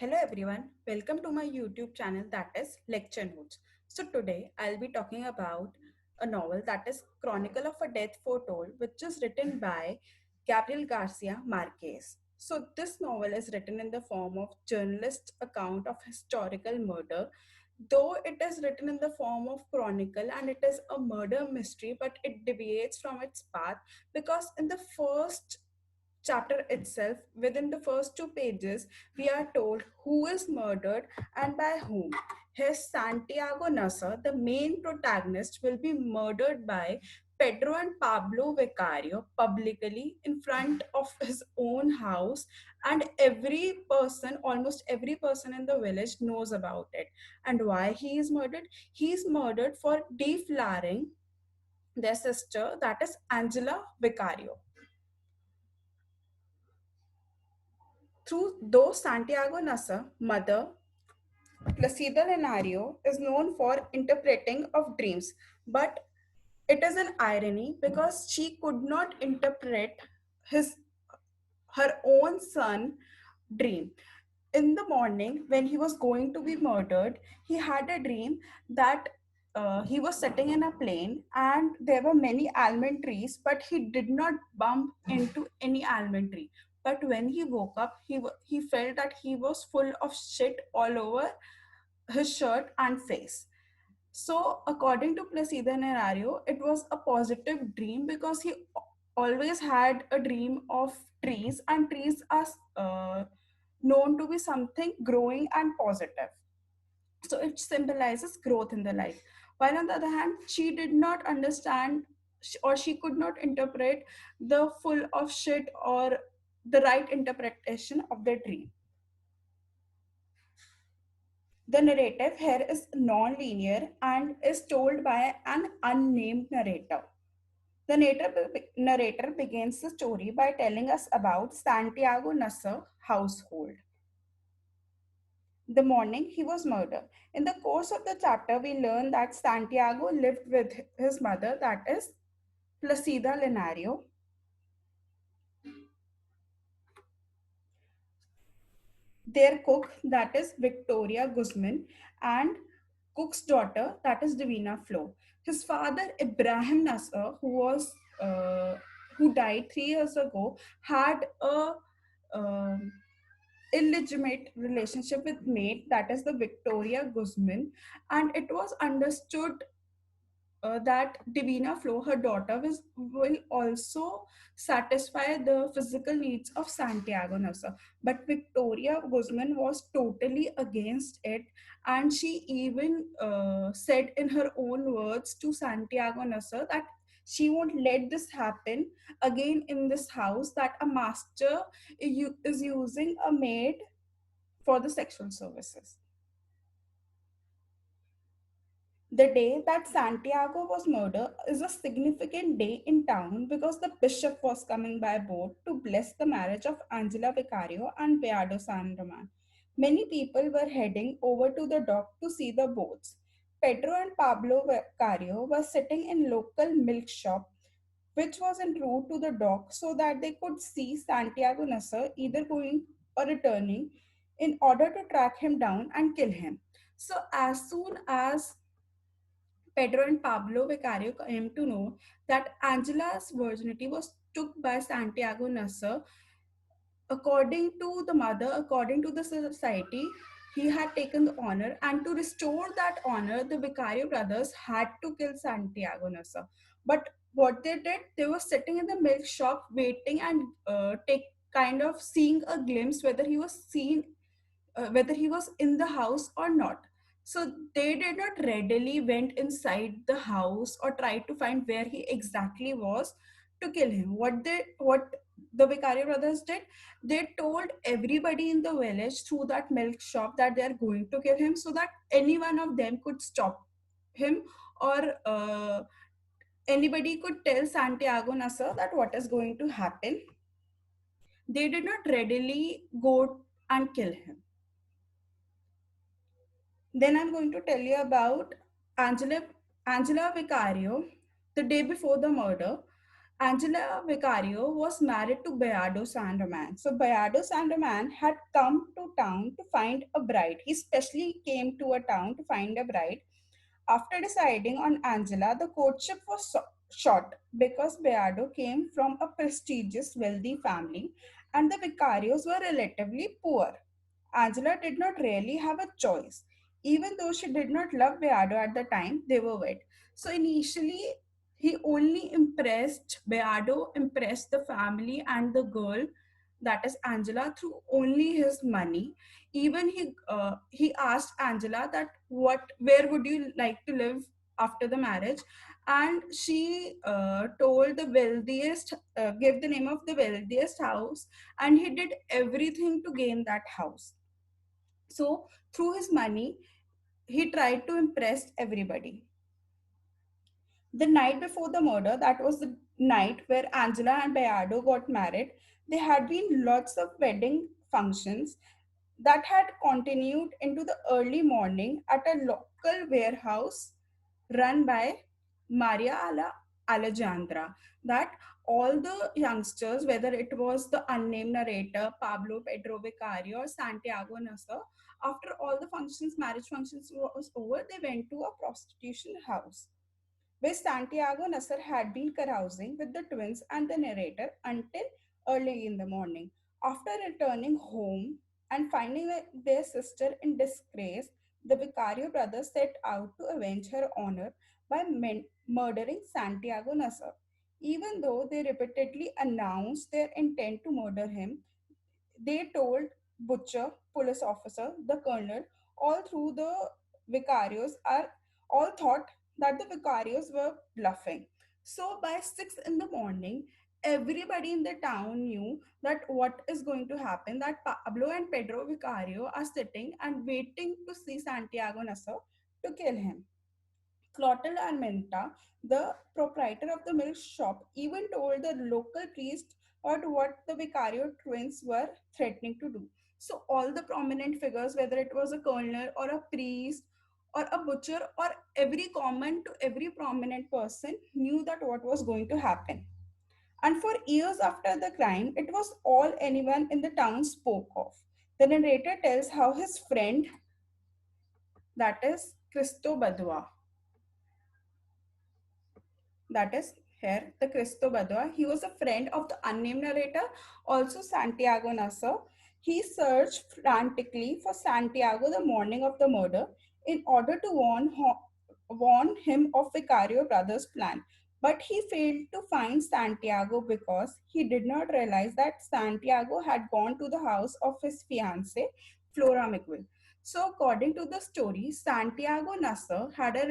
Hello everyone, welcome to my YouTube channel that is Lecture Notes. So today I'll be talking about a novel that is Chronicle of a Death Foretold, which is written by Gabriel Garcia Marquez. So this novel is written in the form of journalist account of historical murder, though it is written in the form of chronicle and it is a murder mystery, but it deviates from its path because in the first chapter itself, within the first two pages, we are told who is murdered and by whom. His Santiago Nasser, the main protagonist, will be murdered by Pedro and Pablo Vicario publicly in front of his own house, and almost every person in the village knows about it. And why he is murdered? He is murdered for deflowering their sister, that is Angela Vicario. Through though Santiago Nasa, mother, Placida Lenario is known for interpreting of dreams, but it is an irony because she could not interpret his her own son dream. In the morning, when he was going to be murdered, he had a dream that he was sitting in a plane and there were many almond trees, but he did not bump into any almond tree. But when he woke up, he felt that he was full of shit all over his shirt and face. So, according to Placida Nerario, it was a positive dream because he always had a dream of trees, and trees are known to be something growing and positive. So, it symbolizes growth in the life. While on the other hand, she did not understand or she could not interpret the full of shit or the right interpretation of the dream. The narrative here is non-linear and is told by an unnamed narrator. The narrator begins the story by telling us about Santiago Nasser household. The morning he was murdered. In the course of the chapter, we learn that Santiago lived with his mother, that is Placida Lenario, their cook, that is Victoria Guzman, and cook's daughter, that is Divina Flo. His father, Ibrahim Nasser, uh, who died 3 years ago, had a um illegitimate relationship with maid, that is the Victoria Guzman, and it was understood that Divina Flo, her daughter, will also satisfy the physical needs of Santiago Nasa. But Victoria Guzman was totally against it, and she even said in her own words to Santiago Nasa that she won't let this happen again in this house, that a master is using a maid for the sexual services. The day that Santiago was murdered is a significant day in town because the bishop was coming by boat to bless the marriage of Angela Vicario and Beardo San Roman. Many people were heading over to the dock to see the boats. Pedro and Pablo Vicario were sitting in local milk shop which was en route to the dock so that they could see Santiago Nasser either going or returning in order to track him down and kill him. So as soon as Pedro and Pablo Vicario came to know that Angela's virginity was took by Santiago Nasser. According to the mother, according to the society, he had taken the honor, and to restore that honor, the Vicario brothers had to kill Santiago Nasser. But what they did, they were sitting in the milk shop waiting and take kind of seeing a glimpse whether he was in the house or not. So they did not readily went inside the house or tried to find where he exactly was to kill him. What the Vicario brothers did, they told everybody in the village through that milk shop that they are going to kill him, so that any one of them could stop him, or anybody could tell Santiago Nasser that what is going to happen. They did not readily go and kill him. Then I'm going to tell you about Angela Angela Vicario the day before the murder. Angela Vicario was married to Bayardo Sanderman. So Bayardo Sanderman had come to town to find a bride. He specially came to a town to find a bride. After deciding on Angela, the courtship was short because Bayardo came from a prestigious, wealthy family and the Vicarios were relatively poor. Angela did not really have a choice. Even though she did not love Beardo at the time, they were wed. So initially, he only impressed, Beardo impressed the family and the girl, that is Angela, through only his money. Even he asked Angela that where would you like to live after the marriage, and she told the wealthiest, gave the name of the wealthiest house, and he did everything to gain that house. So, through his money, he tried to impress everybody. The night before the murder, that was the night where Angela and Bayardo got married, there had been lots of wedding functions that had continued into the early morning at a local warehouse run by Maria Alejandra. That all the youngsters, whether it was the unnamed narrator, Pablo Pedro Vicario, or Santiago Nasser, after all the functions, marriage functions was over, they went to a prostitution house where Santiago Nasser had been carousing with the twins and the narrator until early in the morning. After returning home and finding their sister in disgrace, the Vicario brothers set out to avenge her honor by murdering Santiago Nasser. Even though they repeatedly announced their intent to murder him, they told Butcher, police officer, the colonel, all through the vicarios are all thought that the vicarios were bluffing. So by 6 in the morning, everybody in the town knew that what is going to happen. That Pablo and Pedro Vicario are sitting and waiting to see Santiago Nasser to kill him. Clotel Armenta, the proprietor of the milk shop, even told the local priest about what the Vicario twins were threatening to do. So, all the prominent figures, whether it was a colonel or a priest or a butcher or every common to every prominent person, knew that what was going to happen. And for years after the crime, it was all anyone in the town spoke of. The narrator tells how his friend, that is Cristo Badua, that is here the Cristo Badua. He was a friend of the unnamed narrator, also Santiago Nasser. He searched frantically for Santiago the morning of the murder in order to warn him of Vicario brothers' plan. But he failed to find Santiago because he did not realize that Santiago had gone to the house of his fiancée, Flora Miguel. So, according to the story, Santiago Nasser had a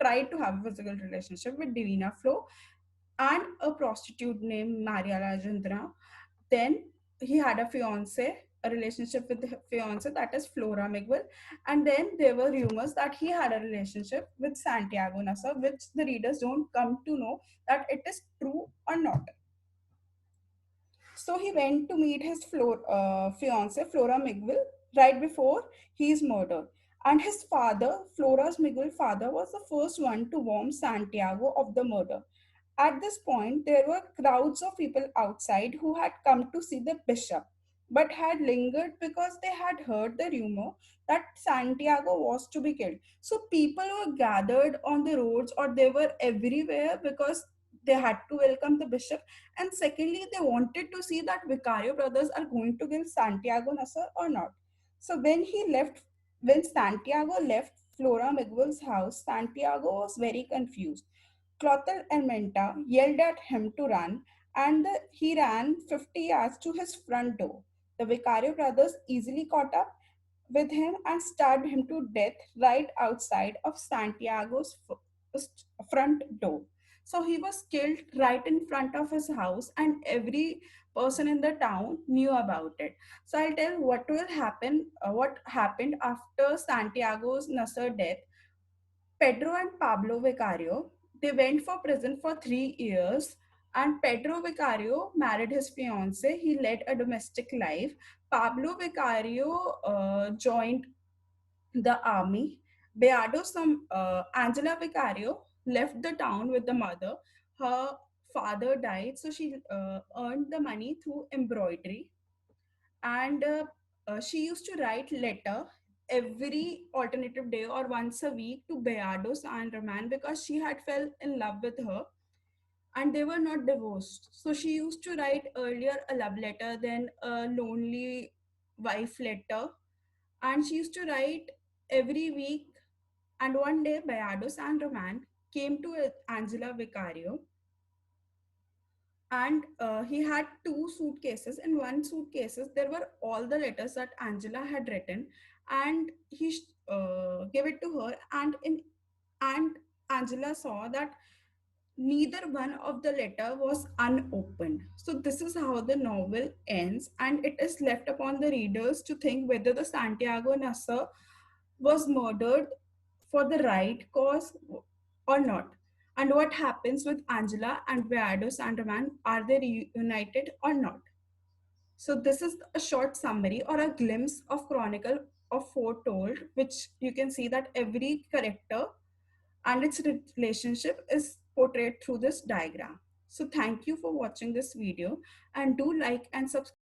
tried to have a physical relationship with Divina Flo and a prostitute named Maria Rajendra. Then he had a fiance, a relationship with the fiance, that is Flora Miguel. And then there were rumors that he had a relationship with Santiago Nasser, which the readers don't come to know that it is true or not. So he went to meet his fiance, Flora Miguel, right before he is murdered. And his father, Flora's Miguel father, was the first one to warn Santiago of the murder. At this point, there were crowds of people outside who had come to see the bishop, but had lingered because they had heard the rumor that Santiago was to be killed. So people were gathered on the roads or they were everywhere because they had to welcome the bishop. And secondly, they wanted to see that Vicario brothers are going to kill Santiago Nasser or not. So when Santiago left Flora Miguel's house, Santiago was very confused. Clotel Armenta yelled at him to run, and he ran 50 yards to his front door. The Vicario brothers easily caught up with him and stabbed him to death right outside of Santiago's front door. So he was killed right in front of his house, and every person in the town knew about it. So I'll tell what happened after Santiago's Nasser death. Pedro and Pablo Vicario, they went for prison for 3 years. And Pedro Vicario married his fiancee. He led a domestic life. Pablo Vicario joined the army. Angela Vicario left the town with the mother. Her father died, so she earned the money through embroidery, and she used to write letter every alternative day or once a week to Beados and Raman because she had fell in love with her and they were not divorced. So she used to write earlier a love letter, then a lonely wife letter, and she used to write every week. And one day, Bayardo San Roman came to Angela Vicario, and he had two suitcases. In one suitcases, there were all the letters that Angela had written, and he gave it to her. And Angela saw that neither one of the letter was unopened. So this is how the novel ends, and it is left upon the readers to think whether the Santiago Nasser was murdered for the right cause or not, and what happens with Angela and Beardo Sanderman. Are they reunited or not? So this is a short summary or a glimpse of chronicle of foretold, which you can see that every character and its relationship is portrayed through this diagram. So thank you for watching this video, and do like and subscribe